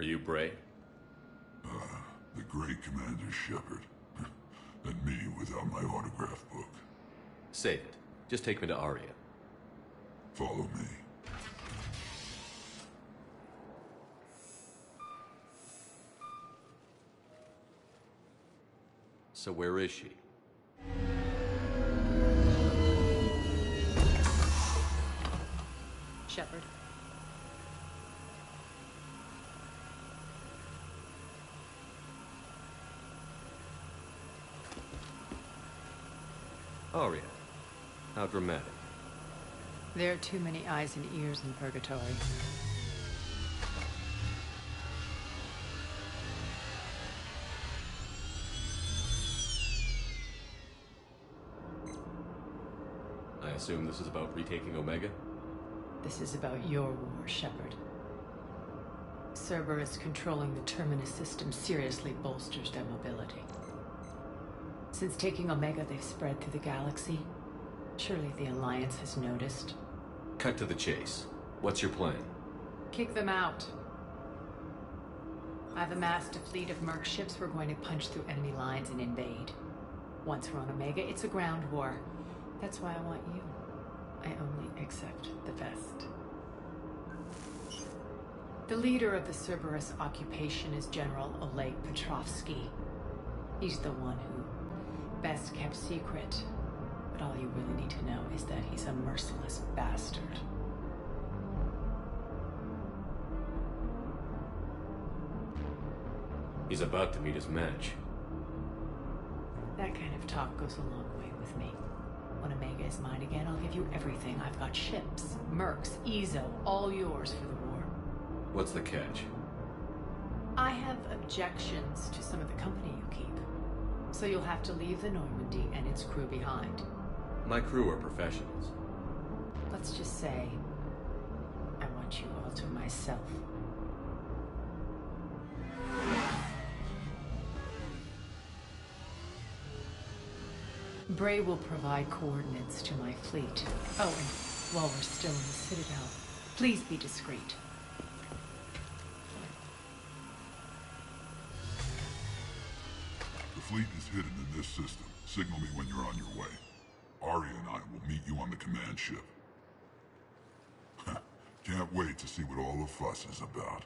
Are you Bray? The great Commander Shepard. And me without my autograph book. Save it. Just take me to Aria. Follow me. So where is she? Shepard. Aria. How dramatic. There are too many eyes and ears in Purgatory. I assume this is about retaking Omega? This is about your war, Shepard. Cerberus controlling the Terminus system seriously bolsters their mobility. Since taking Omega, they've spread through the galaxy. Surely the Alliance has noticed. Cut to the chase. What's your plan? Kick them out. I've amassed a fleet of merc ships. We're going to punch through enemy lines and invade. Once we're on Omega, it's a ground war. That's why I want you. I only accept the best. The leader of the Cerberus occupation is General Oleg Petrovsky. He's the one who best kept secret. But all you really need to know is that he's a merciless bastard. He's about to meet his match. That kind of talk goes a long way with me. When Omega is mine again, I'll give you everything. I've got ships, mercs, Ezo, all yours for the war. What's the catch? I have objections to some of the company you keep. So you'll have to leave the Normandy and its crew behind. My crew are professionals. Let's just say, I want you all to myself. Bray will provide coordinates to my fleet. Oh, and while we're still in the Citadel, please be discreet. The fleet is hidden in this system. Signal me when you're on your way. Aria and I will meet you on the command ship. Can't wait to see what all the fuss is about.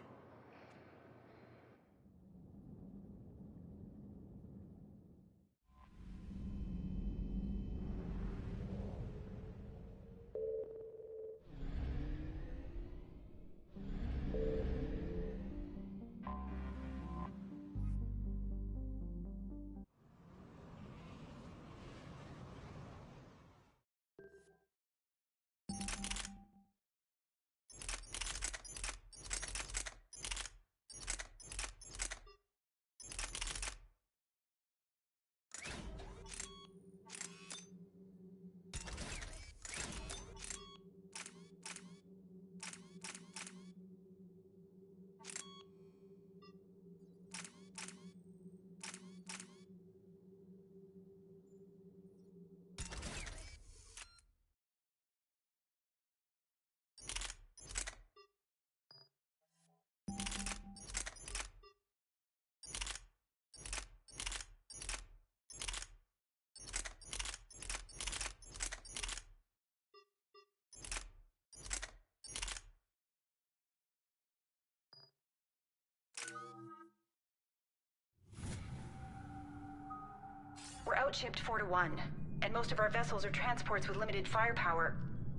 We're outshipped 4-1, and most of our vessels are transports with limited firepower.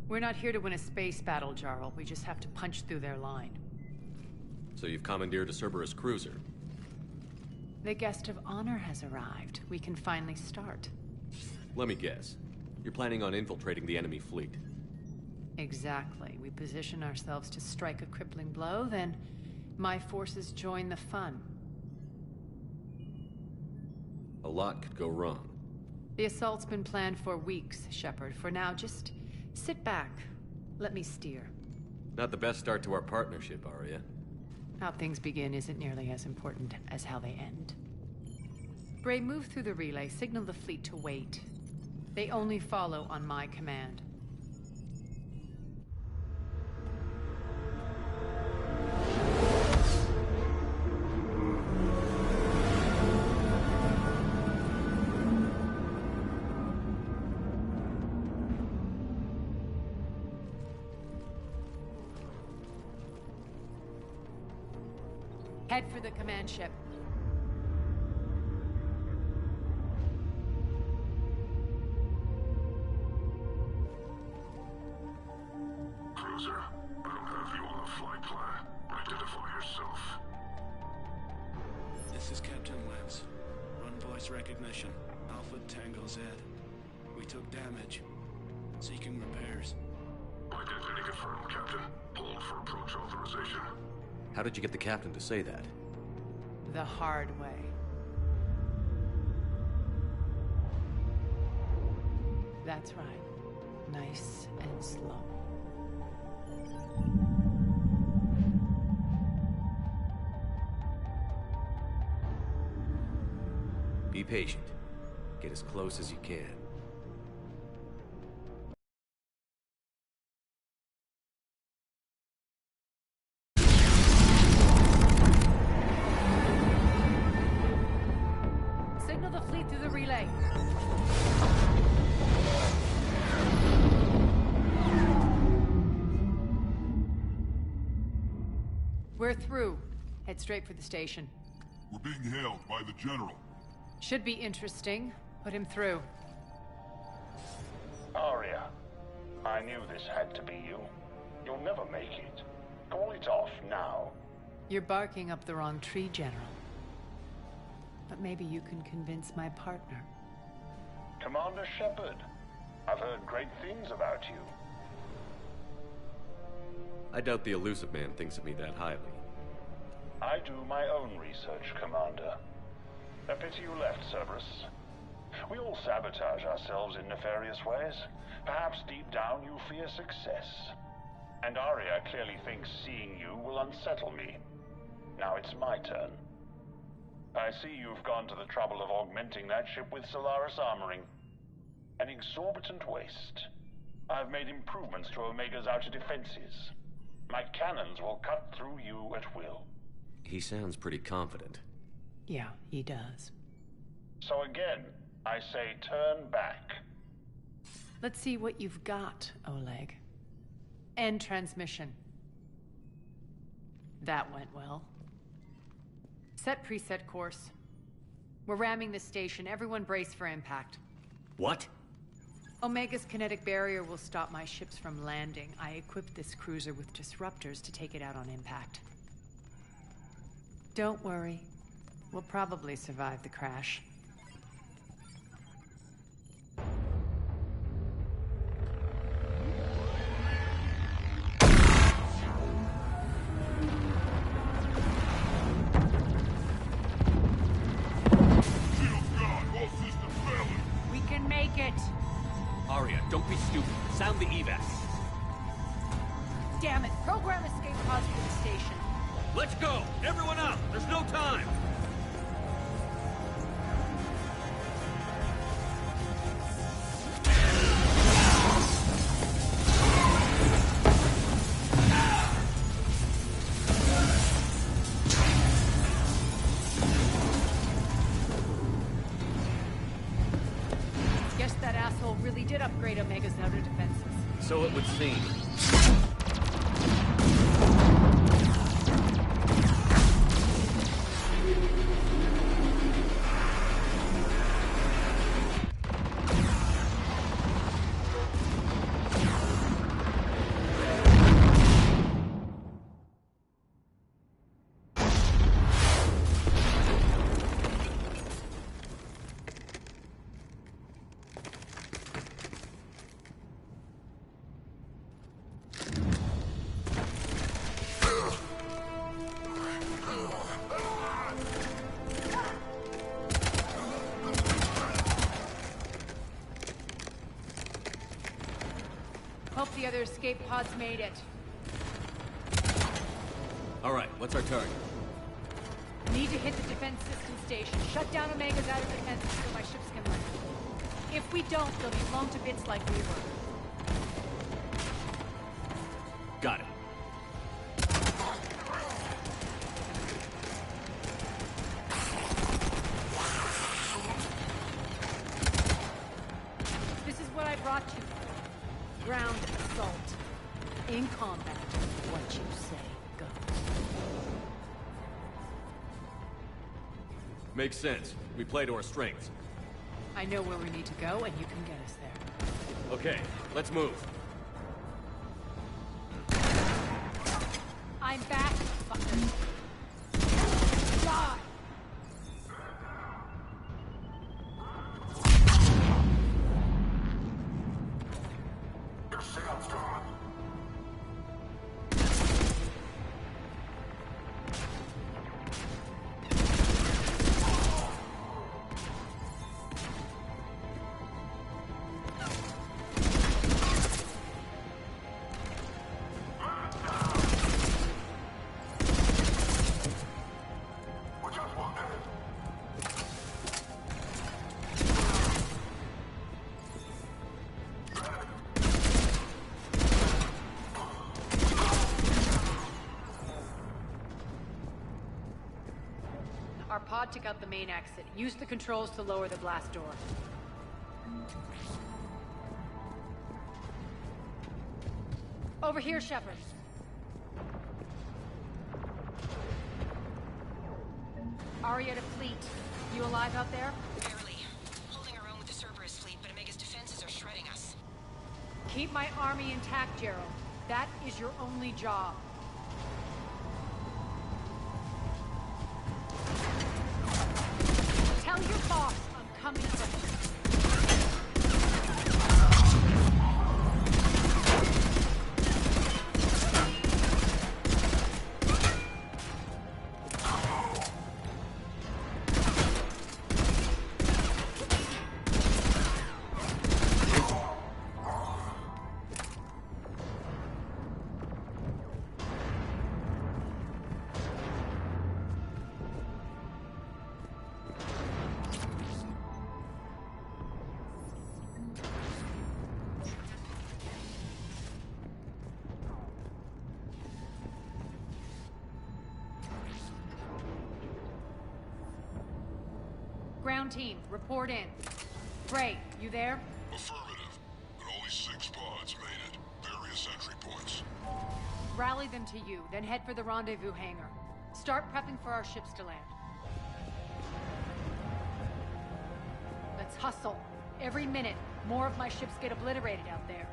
We're not here to win a space battle, Jarl. We just have to punch through their line. So you've commandeered a Cerberus cruiser. The guest of honor has arrived. We can finally start. Let me guess. You're planning on infiltrating the enemy fleet. Exactly. We position ourselves to strike a crippling blow, then my forces join the fun. A lot could go wrong. The assault's been planned for weeks, Shepard. For now, just sit back. Let me steer. Not the best start to our partnership, Aria. How things begin isn't nearly as important as how they end. Bray, move through the relay. Signal the fleet to wait. They only follow on my command. Head for the command ship. Cruiser, I don't have you on the flight plan. Identify yourself. This is Captain Lance. Run voice recognition. Alpha Tango Z. We took damage. Seeking repairs. Identity confirmed, Captain. Hold for approach authorization. How did you get the captain to say that? The hard way. That's right. Nice and slow. Be patient. Get as close as you can. Signal the fleet through the relay. We're through. Head straight for the station. We're being hailed by the General. Should be interesting. Put him through. Arya, I knew this had to be you. You'll never make it. Call it off now. You're barking up the wrong tree, General. But maybe you can convince my partner. Commander Shepard, I've heard great things about you. I doubt the Illusive Man thinks of me that highly. I do my own research, Commander. A pity you left, Cerberus. We all sabotage ourselves in nefarious ways. Perhaps deep down you fear success. And Arya clearly thinks seeing you will unsettle me. Now it's my turn. I see you've gone to the trouble of augmenting that ship with Solaris armoring. An exorbitant waste. I've made improvements to Omega's outer defenses. My cannons will cut through you at will. He sounds pretty confident. Yeah, he does. So again, I say turn back. Let's see what you've got, Oleg. End transmission. That went well. Set preset course. We're ramming the station. Everyone brace for impact. What? Omega's kinetic barrier will stop my ships from landing. I equipped this cruiser with disruptors to take it out on impact. Don't worry. We'll probably survive the crash. We can make it! Arya, don't be stupid. Sound the evac. Damn it! Program escape pods for the station. Let's go! Everyone out! There's no time! Guess that asshole really did upgrade Omega's outer defenses. So it would seem. Hope the other escape pods made it. All right, what's our target? Need to hit the defense system station. Shut down Omega's outer defenses so my ships can land. If we don't, they'll be blown to bits like we were. Got it. This is what I brought you. Ground assault. In combat, what you say goes. Makes sense. We play to our strengths. I know where we need to go, and you can get us there. Okay, let's move. I'm back, fucker. Die! Your sound's gone. Our pod took out the main exit. Use the controls to lower the blast door. Over here, Shepard. Aria to fleet. You alive out there? Barely. Holding our own with the Cerberus fleet, but Omega's defenses are shredding us. Keep my army intact, Gerald. That is your only job. Tell your boss I'm coming for him. Ground team, report in. Gray, you there? Affirmative, but only 6 pods made it. Various entry points. Rally them to you, then head for the rendezvous hangar. Start prepping for our ships to land. Let's hustle. Every minute, more of my ships get obliterated out there.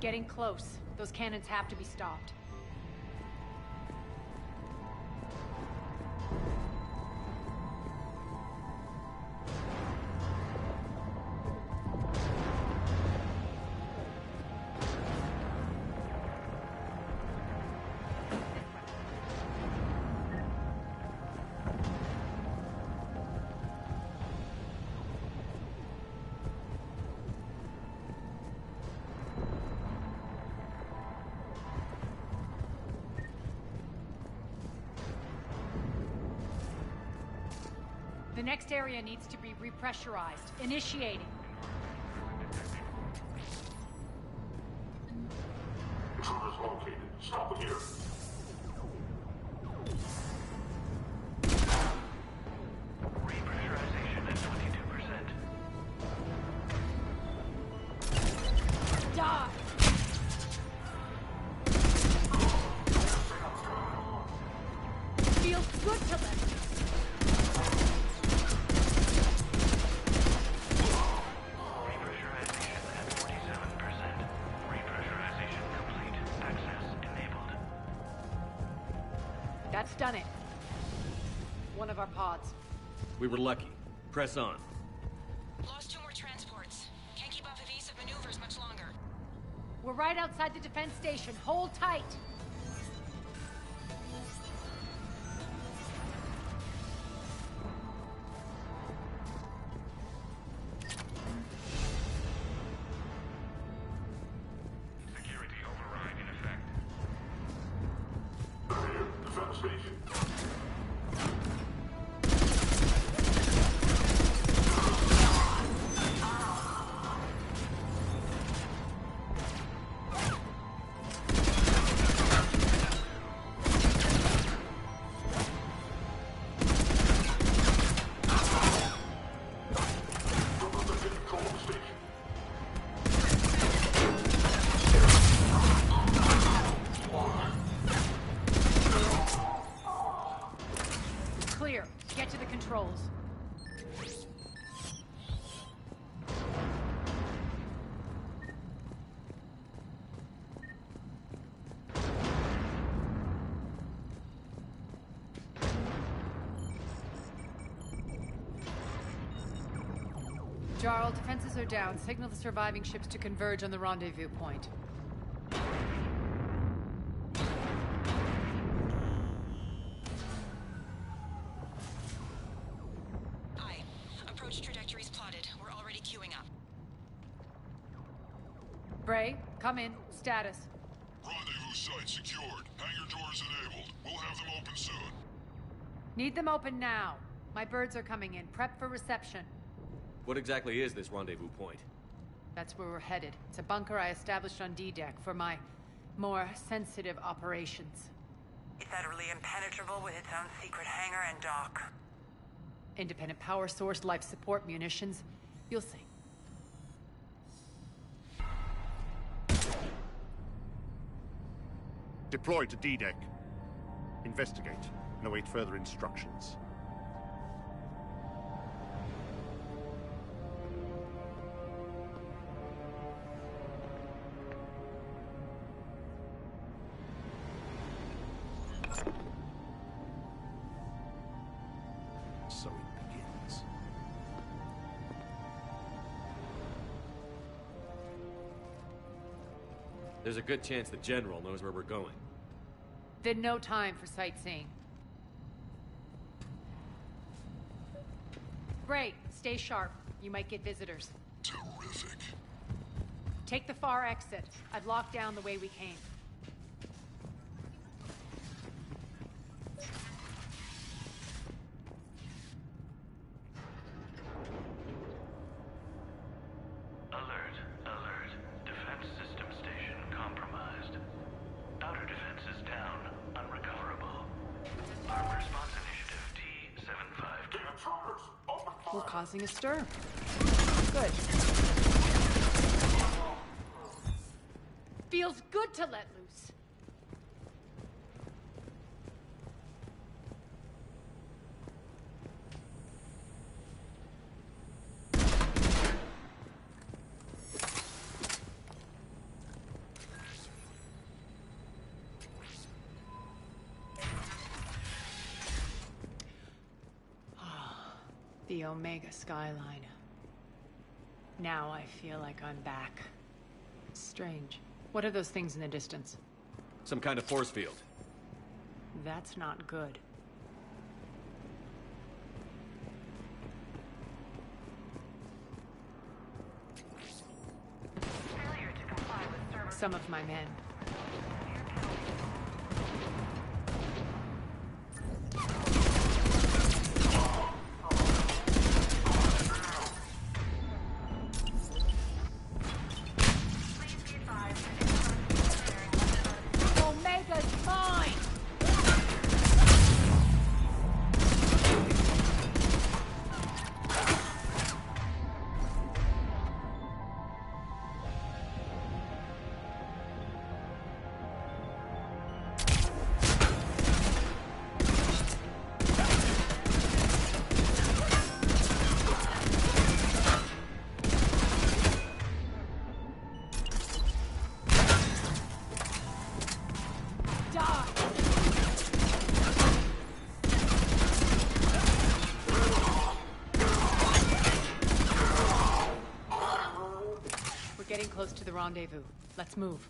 Getting close. Those cannons have to be stopped. The next area needs to be repressurized. Initiating. Intruders located. Stop it here. Repressurization at 22%. Die! Feels good to them. That's done it. One of our pods. We were lucky. Press on. Lost 2 more transports. Can't keep up evasive maneuvers much longer. We're right outside the defense station. Hold tight. Security override in effect. clear. Get to the controls. Jarl, defenses are down. Signal the surviving ships to converge on the rendezvous point. Aye. Approach trajectories plotted. We're already queuing up. Bray, come in. Status. Rendezvous site secured. Hangar doors enabled. We'll have them open soon. Need them open now. My birds are coming in. Prep for reception. What exactly is this rendezvous point? That's where we're headed. It's a bunker I established on D-Deck for my more sensitive operations. It's utterly impenetrable with its own secret hangar and dock. Independent power source, life support, munitions. You'll see. Deploy to D-Deck. Investigate and await further instructions. So it begins. There's a good chance the General knows where we're going. Then no time for sightseeing. Bray, stay sharp. You might get visitors. Terrific. Take the far exit. I've locked down the way we came. Alert, alert. Defense system station compromised. Outer defenses down, unrecoverable. Armed response initiative T-752. We're causing a stir. Good. Feels good to let loose. The Omega skyline. Now I feel like I'm back. Strange. What are those things in the distance? Some kind of force field. That's not good. Failure to comply with server. Some of my men. Please be advised that Omega's mine! Getting close to the rendezvous. Let's move.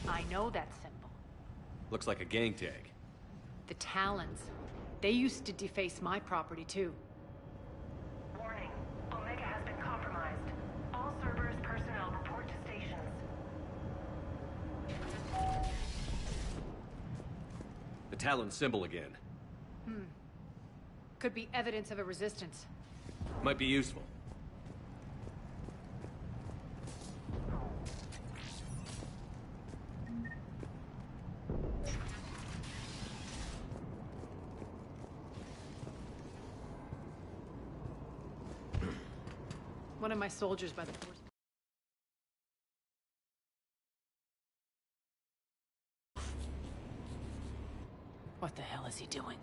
I know that symbol. Looks like a gang tag. The Talons. They used to deface my property, too. warning. Omega has been compromised. All Cerberus personnel report to stations. The Talon symbol again. Could be evidence of a resistance. Might be useful. One of my soldiers by the force. What the hell is he doing?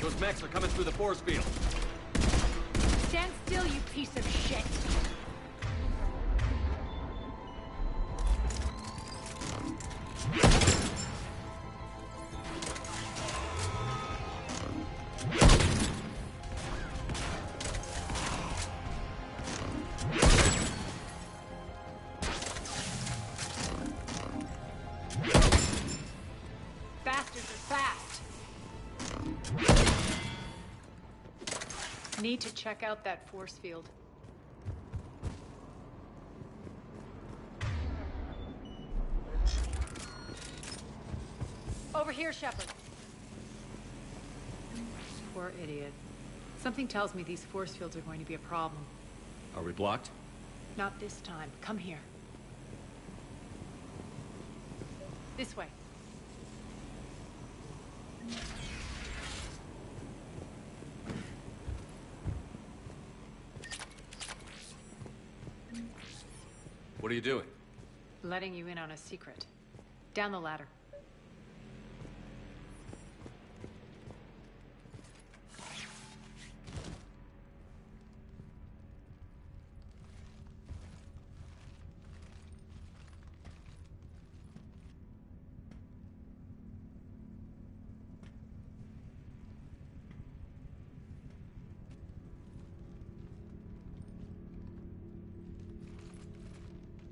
Those mechs are coming through the force field. Stand still, you piece of shit! Bastards are fast! Need to check out that force field. Over here, Shepard. Poor idiot. Something tells me these force fields are going to be a problem. Are we blocked? Not this time. Come here. This way. What are you doing? Letting you in on a secret. Down the ladder.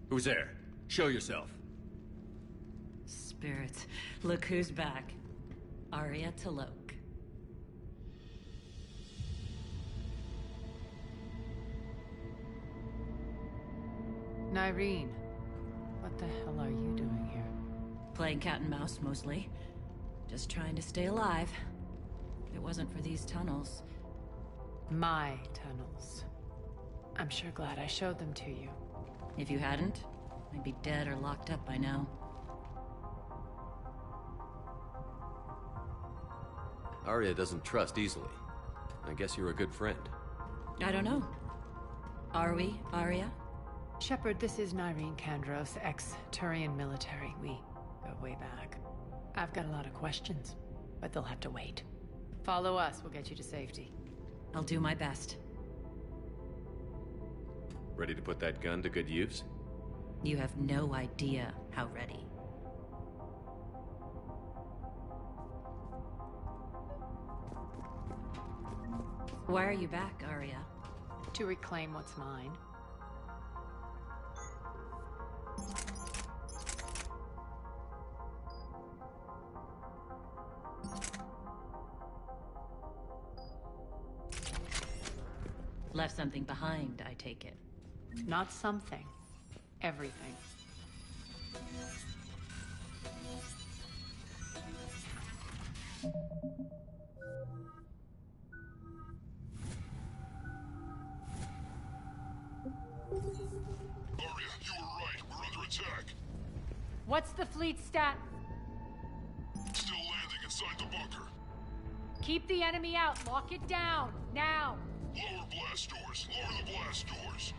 Who's there? Show yourself. Spirits, look who's back. Arya T'Loak. Nyreen, what the hell are you doing here? Playing cat and mouse, mostly. Just trying to stay alive. If it wasn't for these tunnels... My tunnels. I'm sure glad I showed them to you. If you hadn't, I'd be dead or locked up by now. Arya doesn't trust easily. I guess you're a good friend. I don't know. Are we, Arya? Shepard, this is Nyreen Kandros, ex-Turian military. We go way back. I've got a lot of questions, but they'll have to wait. Follow us, we'll get you to safety. I'll do my best. Ready to put that gun to good use? You have no idea how ready. Why are you back, Arya? To reclaim what's mine. Left something behind, I take it. Not something. Everything. Arya, you were right. We're under attack. What's the fleet stat? Still landing inside the bunker. Keep the enemy out. Lock it down. Now. Lower blast doors. Lower the blast doors.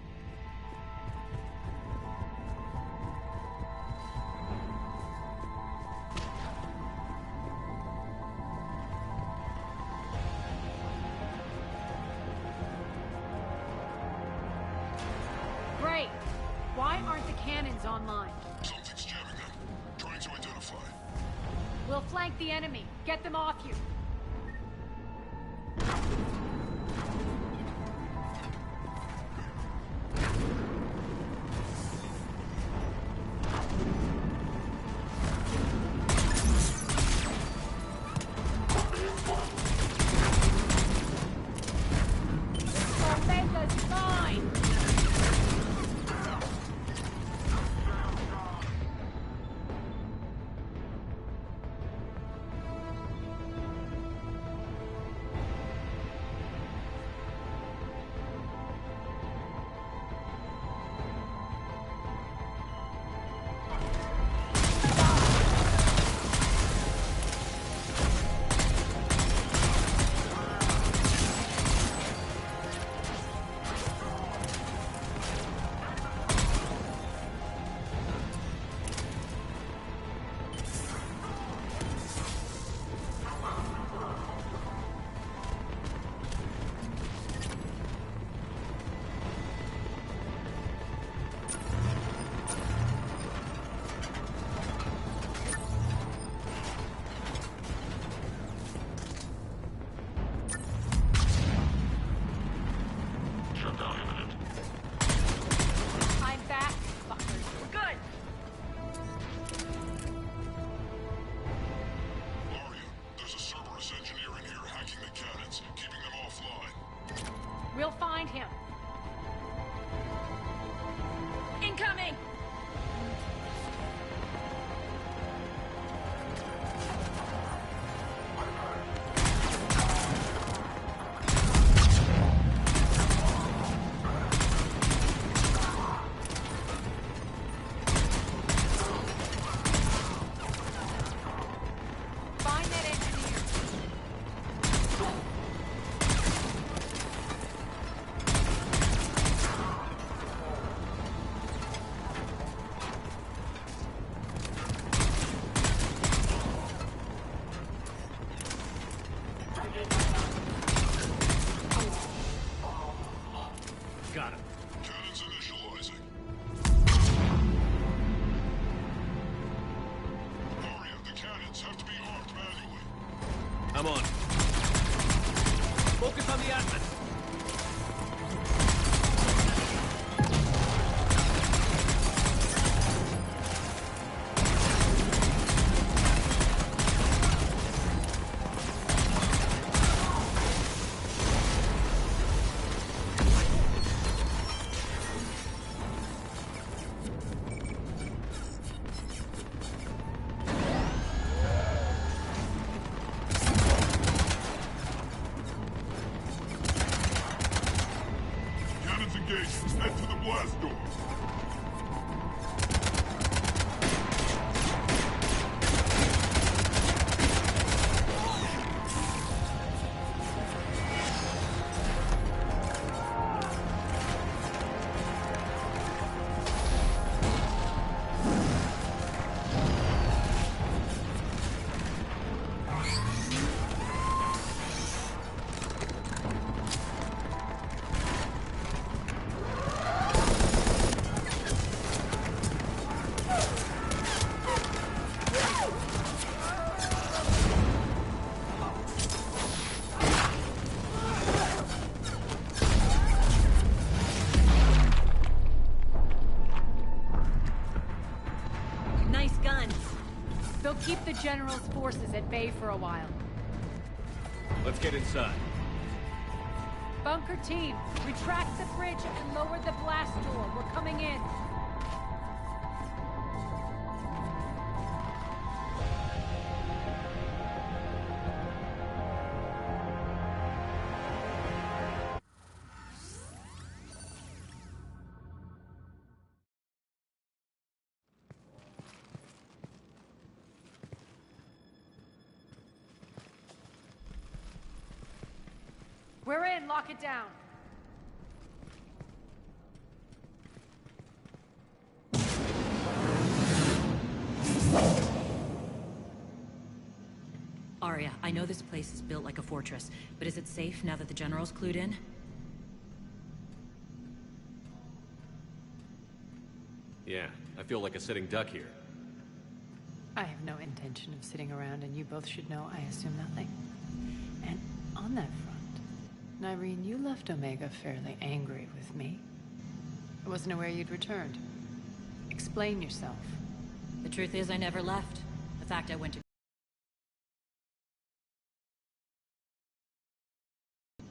Great. Why aren't the cannons online? Something's jamming them. We'll flank the enemy. Get them off you. Omega's mine! I'm back, fuckers. We're good! Aria, there's a Cerberus engineer in here hacking the cannons, keeping them offline. We'll find him. Incoming! Find that engineer. Got him. Cannons initializing. Aria, the cannons have to be armed manually. I'm on. Focus on the Atlas. Cannons engaged. Head to the blast door. Nice guns. They'll keep the General's forces at bay for a while. Let's get inside. Bunker team, retract the bridge and lower the blast door. We're coming in. We're in. Lock it down. Aria, I know this place is built like a fortress, but is it safe now that the General's clued in? Yeah, I feel like a sitting duck here. I have no intention of sitting around, and you both should know I assume nothing. And on that front, Nyreen, you left Omega fairly angry with me. I wasn't aware you'd returned. Explain yourself. The truth is, I never left. The fact I went to...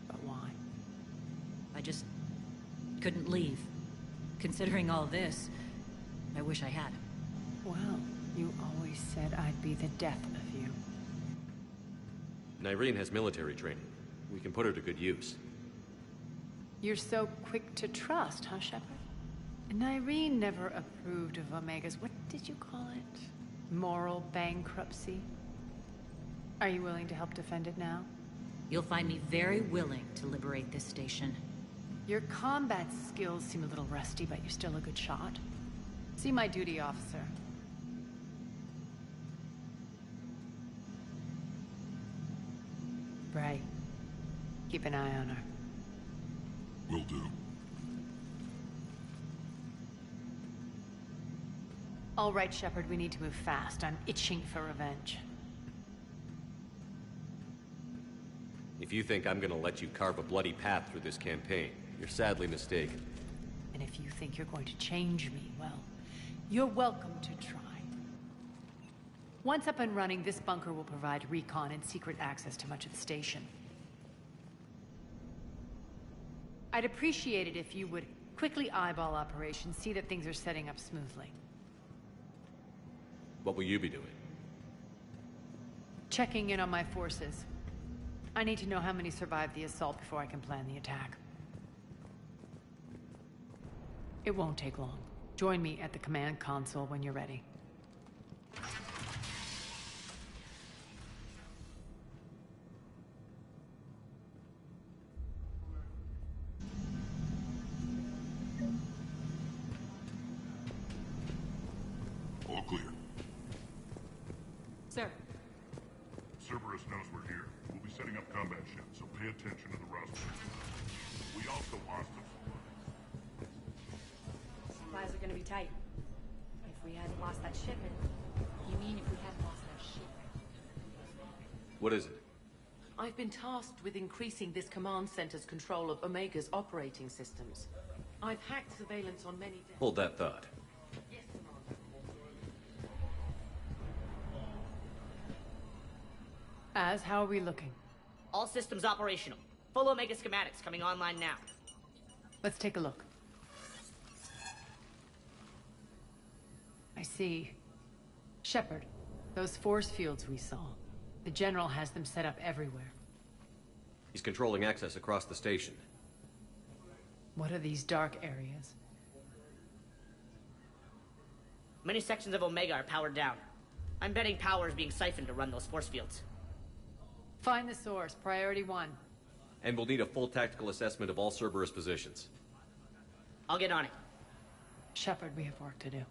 But why? I just couldn't leave. Considering all this, I wish I had. Well, you always said I'd be the death of you. Nyreen has military training. We can put her to good use. You're so quick to trust, huh, Shepard? Nyreen never approved of Omega's, what did you call it? Moral bankruptcy? Are you willing to help defend it now? You'll find me very willing to liberate this station. Your combat skills seem a little rusty, but you're still a good shot. See my duty officer. Bray, keep an eye on her. Will do. All right, Shepard, we need to move fast. I'm itching for revenge. If you think I'm gonna let you carve a bloody path through this campaign, you're sadly mistaken. And if you think you're going to change me, well, you're welcome to try. Once up and running, this bunker will provide recon and secret access to much of the station. I'd appreciate it if you would quickly eyeball operations, see that things are setting up smoothly. What will you be doing? Checking in on my forces. I need to know how many survived the assault before I can plan the attack. It won't take long. Join me at the command console when you're ready. All clear. Sir. Cerberus knows we're here. We'll be setting up combat ships, so pay attention to the roster. We also lost some Supplies are gonna be tight. If we hadn't lost that shipment... You mean if we hadn't lost that ship? What is it? I've been tasked with increasing this command center's control of Omega's operating systems. I've hacked surveillance on many... Hold that thought. Yes, Commander. Az, how are we looking? All systems operational. Full Omega schematics coming online now. Let's take a look. I see. Shepard, those force fields we saw. The General has them set up everywhere. He's controlling access across the station. What are these dark areas? Many sections of Omega are powered down. I'm betting power is being siphoned to run those force fields. Find the source, priority 1. And we'll need a full tactical assessment of all Cerberus positions. I'll get on it. Shepard, we have work to do.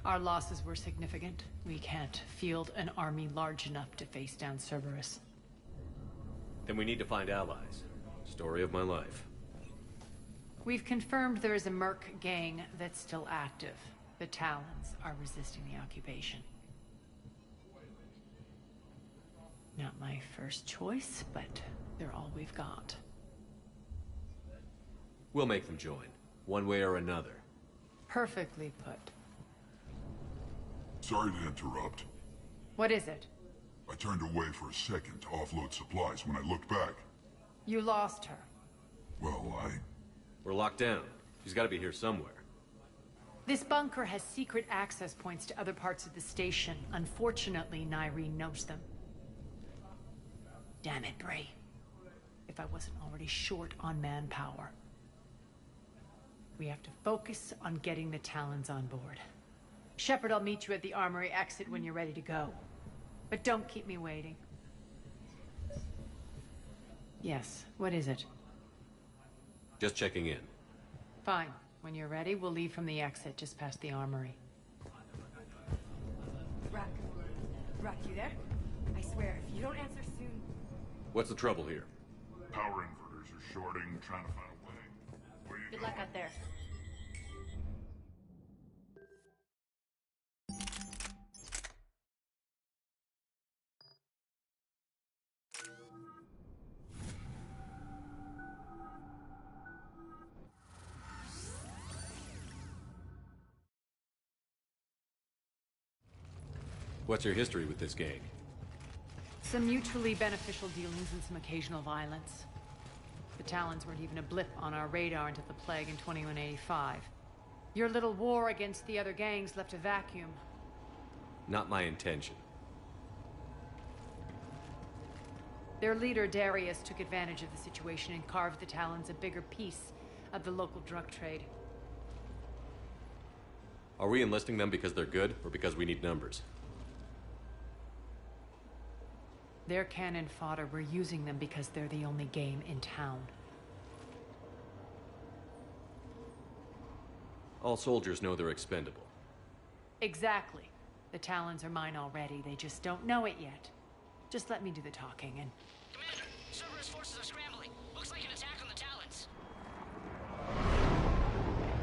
Our losses were significant. We can't field an army large enough to face down Cerberus. Then we need to find allies. Story of my life. We've confirmed there is a Merc gang that's still active. The Talons are resisting the occupation. Not my first choice, but they're all we've got. We'll make them join, one way or another. Perfectly put. Sorry to interrupt. What is it? I turned away for a second to offload supplies. When I looked back... You lost her. Well, We're locked down. She's gotta be here somewhere. This bunker has secret access points to other parts of the station. Unfortunately, Nyreen knows them. Damn it, Bray. If I wasn't already short on manpower. We have to focus on getting the Talons on board. Shepard, I'll meet you at the armory exit when you're ready to go. But don't keep me waiting. Yes, what is it? Just checking in. Fine. When you're ready, we'll leave from the exit just past the armory. Rock. Rock, you there? I swear, if you don't answer soon... What's the trouble here? power inverters are shorting, trying to find a way. Where you Good going? luck out there. What's your history with this gang? Some mutually beneficial dealings and some occasional violence. The Talons weren't even a blip on our radar until the plague in 2185. Your little war against the other gangs left a vacuum. Not my intention. Their leader, Darius, took advantage of the situation and carved the Talons a bigger piece of the local drug trade. Are we enlisting them because they're good, or because we need numbers? They're cannon fodder. We're using them because they're the only game in town. All soldiers know they're expendable. Exactly. The Talons are mine already. They just don't know it yet. Just let me do the talking and... Commander, Cerberus forces are scrambling. Looks like an attack on the Talons.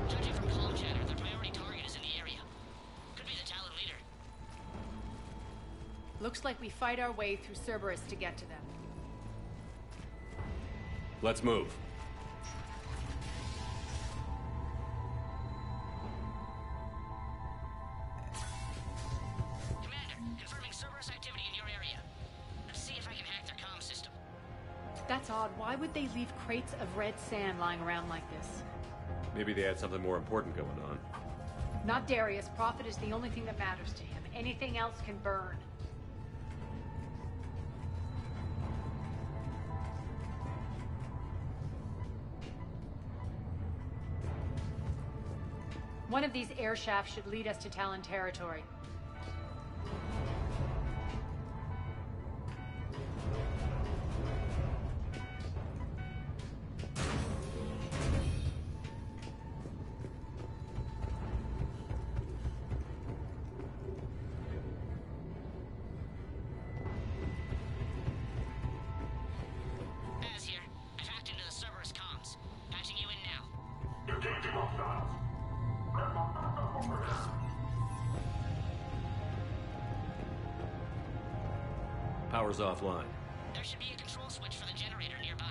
Judging from comm chatter, their priority target is in the area. Could be the Talon leader. Looks like we fight our way through Cerberus to get to them. Let's move. That's odd. Why would they leave crates of red sand lying around like this? Maybe they had something more important going on. Not Darius. Profit is the only thing that matters to him. Anything else can burn. One of these air shafts should lead us to Talon territory. Power's offline. There should be a control switch for the generator nearby.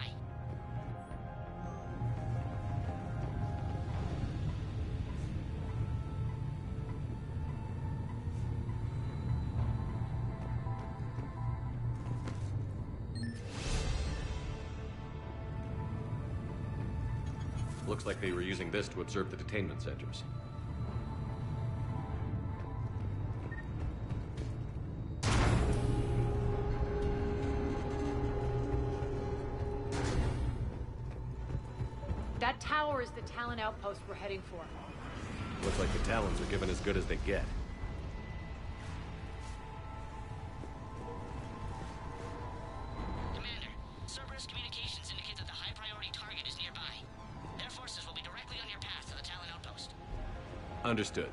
Looks like they were using this to observe the detainment centers. That tower is the Talon outpost we're heading for. Looks like the Talons are giving as good as they get. Commander, Cerberus communications indicate that the high-priority target is nearby. Their forces will be directly on your path to the Talon outpost. Understood.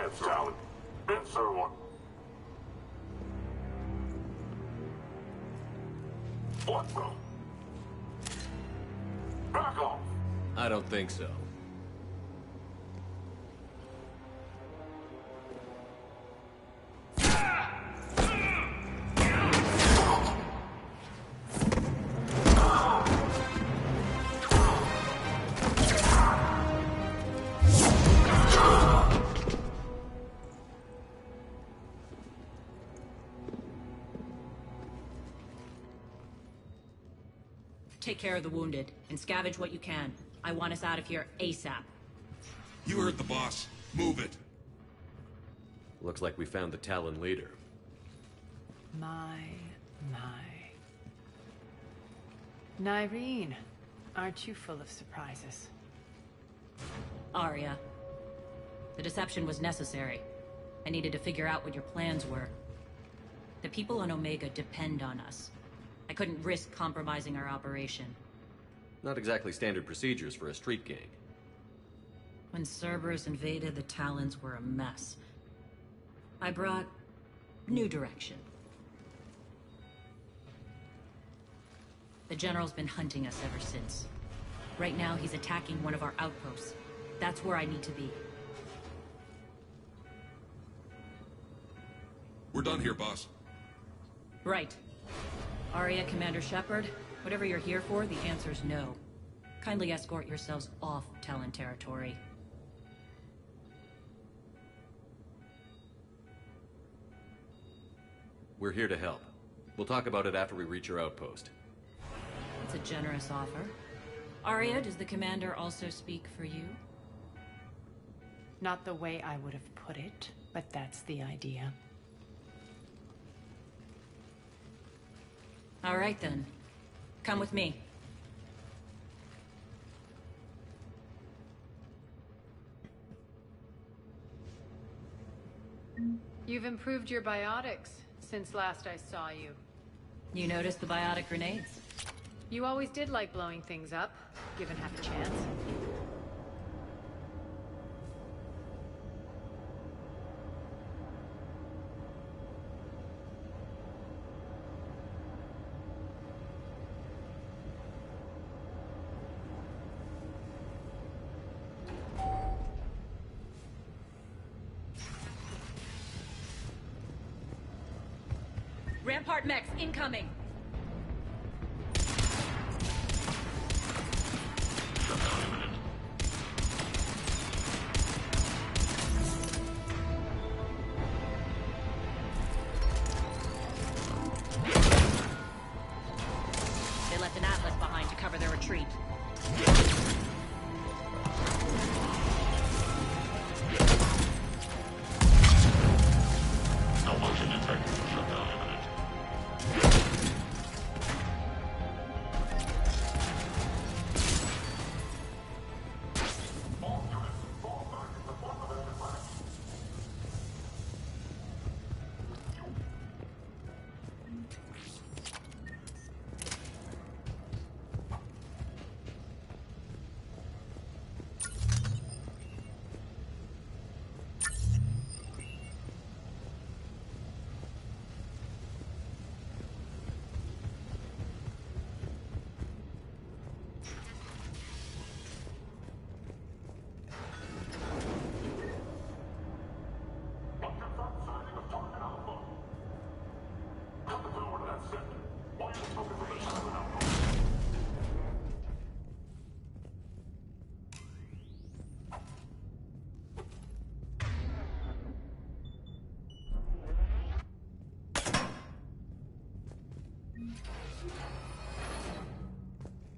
chance, Talon. Answer one. What the? Back off! I don't think so. Take care of the wounded, and scavenge what you can. I want us out of here ASAP. You heard the boss. Move it. Looks like we found the Talon leader. My. Nyreen, aren't you full of surprises? Arya. The deception was necessary. I needed to figure out what your plans were. The people on Omega depend on us. I couldn't risk compromising our operation. Not exactly standard procedures for a street gang. When Cerberus invaded, the Talons were a mess. I brought new direction. The General's been hunting us ever since. Right now, he's attacking one of our outposts. That's where I need to be. We're done here, boss. Right. Arya, Commander Shepard, whatever you're here for, the answer's no. Kindly escort yourselves off Talon territory. We're here to help. We'll talk about it after we reach your outpost. It's a generous offer. Arya, does the Commander also speak for you? Not the way I would have put it, but that's the idea. All right, then. Come with me. You've improved your biotics since last I saw you. You noticed the biotic grenades? You always did like blowing things up, given half a chance. Rampart mechs incoming! They left an Atlas behind to cover their retreat.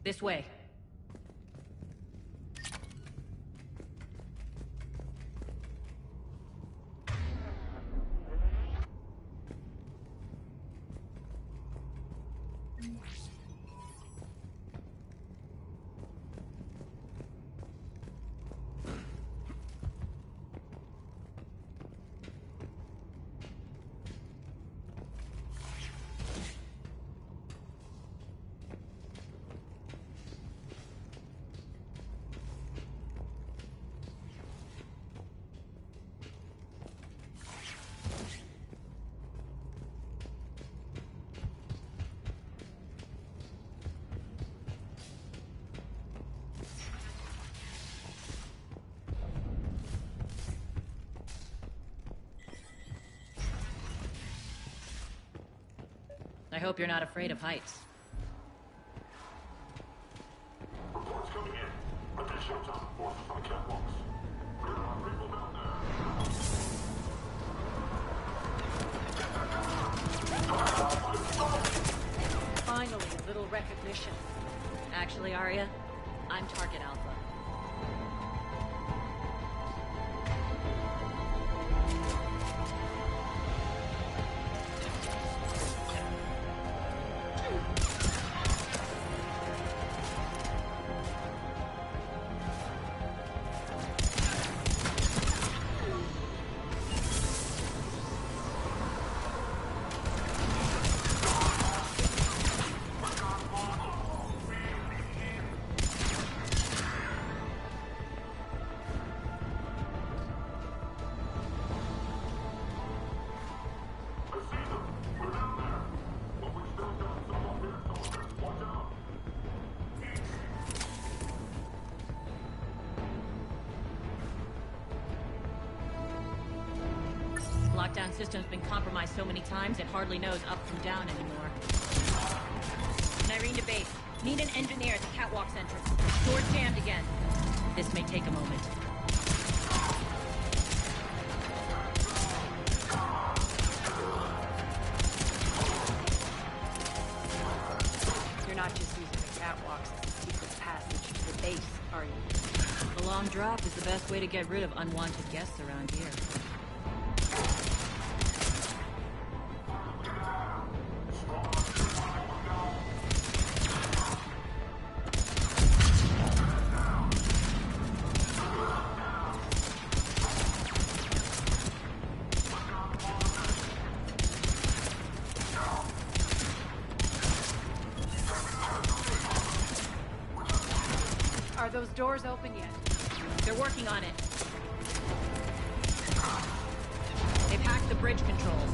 This way. I hope you're not afraid of heights. Reports coming in. I've got showtime forces on the catwalks. There are people down there. Finally, a little recognition. Actually, Arya, I'm Target Alpha. Lockdown system's been compromised so many times it hardly knows up from down anymore. Nyreen to base. Need an engineer at the catwalk's entrance. Door's jammed again. This may take a moment. You're not just using the catwalks as a secret passage to the base, are you? The long drop is the best way to get rid of unwanted guests around here. Are those doors open yet? They're working on it. They've hacked the bridge controls.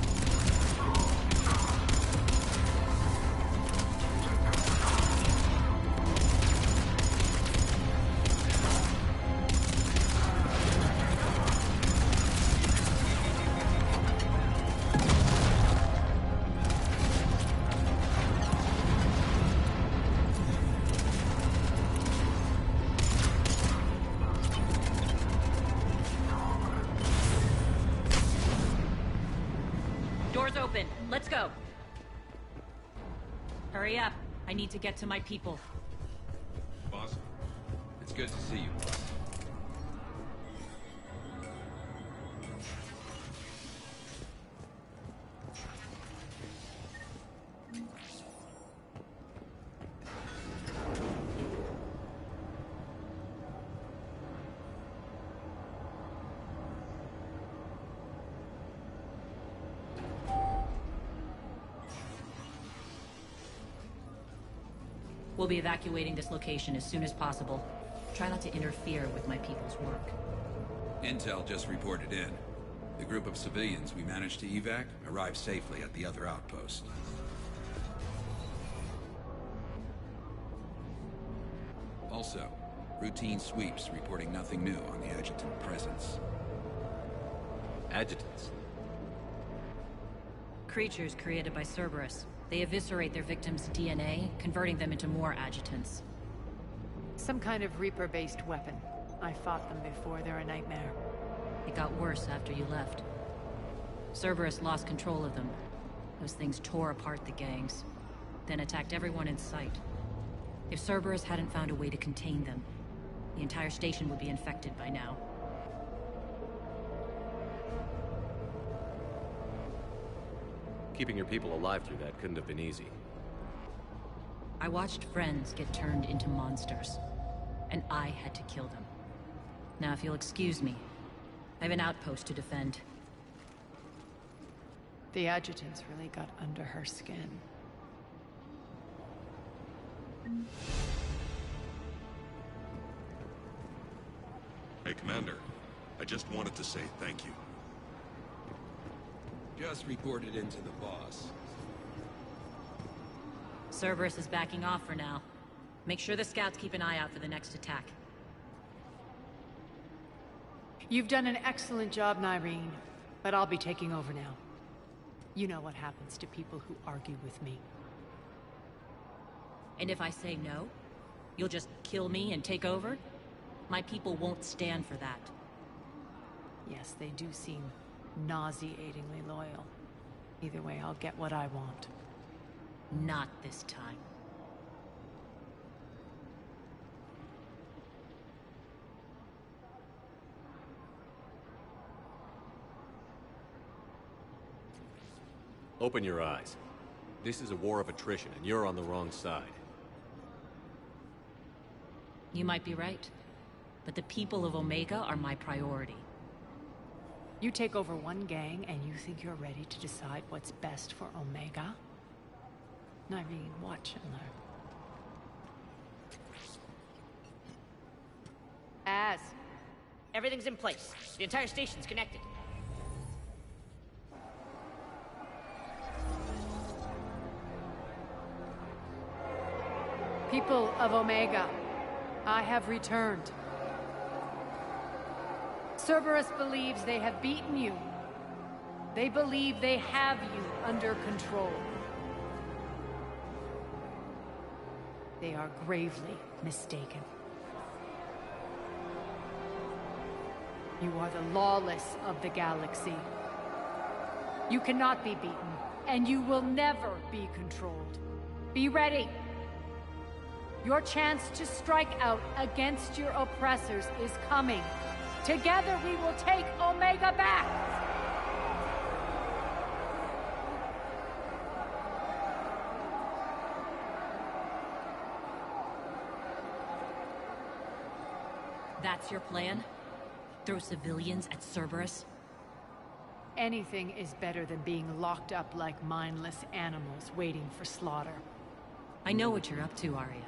Doors open. Let's go. Hurry up. I need to get to my people. Boss, it's good to see you. We'll be evacuating this location as soon as possible. Try not to interfere with my people's work. Intel just reported in. The group of civilians we managed to evac arrived safely at the other outpost. Also, routine sweeps reporting nothing new on the adjutant presence. Adjutants? Creatures created by Cerberus. They eviscerate their victims' DNA, converting them into more adjutants. Some kind of Reaper-based weapon. I fought them before, they're a nightmare. It got worse after you left. Cerberus lost control of them. Those things tore apart the gangs, then attacked everyone in sight. If Cerberus hadn't found a way to contain them, the entire station would be infected by now. Keeping your people alive through that couldn't have been easy. I watched friends get turned into monsters, and I had to kill them. Now, if you'll excuse me, I have an outpost to defend. The adjutants really got under her skin. Hey, Commander. I just wanted to say thank you. Just reported into the boss. Cerberus is backing off for now. Make sure the scouts keep an eye out for the next attack. You've done an excellent job, Nyreen, but I'll be taking over now. You know what happens to people who argue with me. And if I say no, you'll just kill me and take over? My people won't stand for that. Yes, they do seem nauseatingly loyal. Either way, I'll get what I want. Not this time. Open your eyes. This is a war of attrition, and you're on the wrong side. You might be right, but the people of Omega are my priority. You take over one gang, and you think you're ready to decide what's best for Omega? Nyreen, watch and learn. Everything's in place. The entire station's connected. People of Omega, I have returned. Cerberus believes they have beaten you. They believe they have you under control. They are gravely mistaken. You are the lawless of the galaxy. You cannot be beaten, and you will never be controlled. Be ready. Your chance to strike out against your oppressors is coming. Together we will take Omega back! That's your plan? Throw civilians at Cerberus? Anything is better than being locked up like mindless animals waiting for slaughter. I know what you're up to, Arya.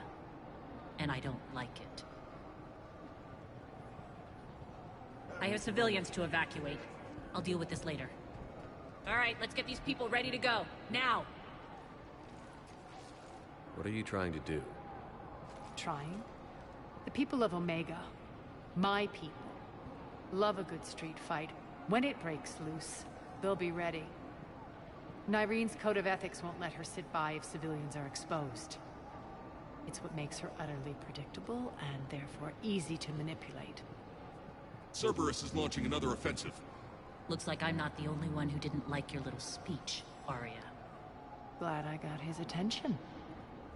And I don't like it. I have civilians to evacuate. I'll deal with this later. All right, let's get these people ready to go. Now! What are you trying to do? Trying? The people of Omega, my people, love a good street fight. When it breaks loose, they'll be ready. Nyreen's code of ethics won't let her sit by if civilians are exposed. It's what makes her utterly predictable and therefore easy to manipulate. Cerberus is launching another offensive. Looks like I'm not the only one who didn't like your little speech, Arya. Glad I got his attention.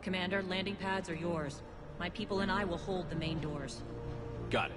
Commander, landing pads are yours. My people and I will hold the main doors. Got it.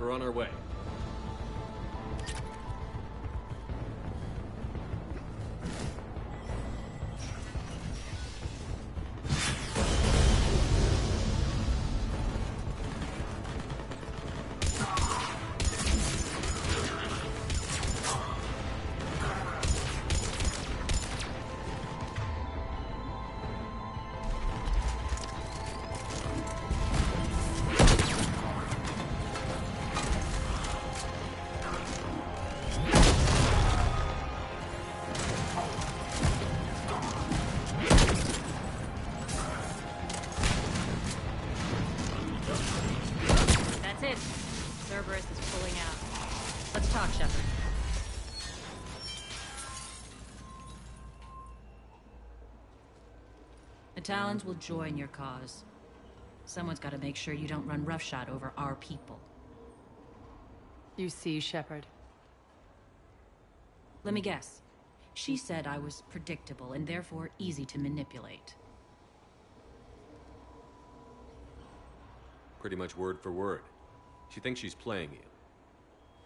We're on our way. Talons will join your cause. Someone's got to make sure you don't run roughshod over our people. You see, Shepard. Let me guess. She said I was predictable and therefore easy to manipulate. Pretty much word for word. She thinks she's playing you.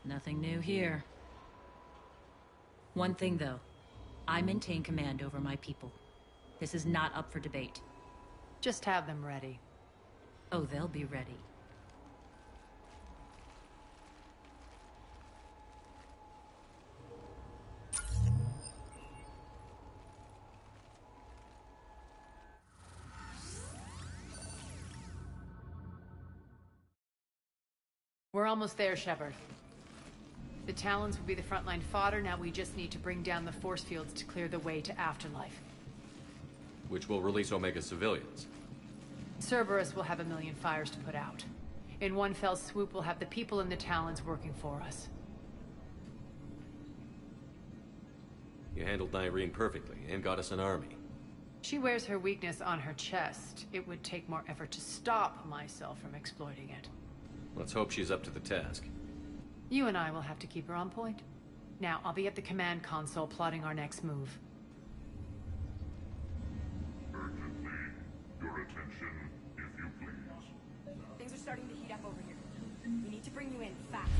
Nothing new here. One thing, though. I maintain command over my people. This is not up for debate. Just have them ready. Oh, they'll be ready. We're almost there, Shepard. The Talons will be the frontline fodder. Now we just need to bring down the force fields to clear the way to Afterlife. Which will release Omega civilians. Cerberus will have a million fires to put out. In one fell swoop, we'll have the people in the Talons working for us. You handled Nyreen perfectly, and got us an army. She wears her weakness on her chest. It would take more effort to stop myself from exploiting it. Let's hope she's up to the task. You and I will have to keep her on point. Now, I'll be at the command console plotting our next move. Urgently, your attention, if you please. Things are starting to heat up over here. We need to bring you in fast.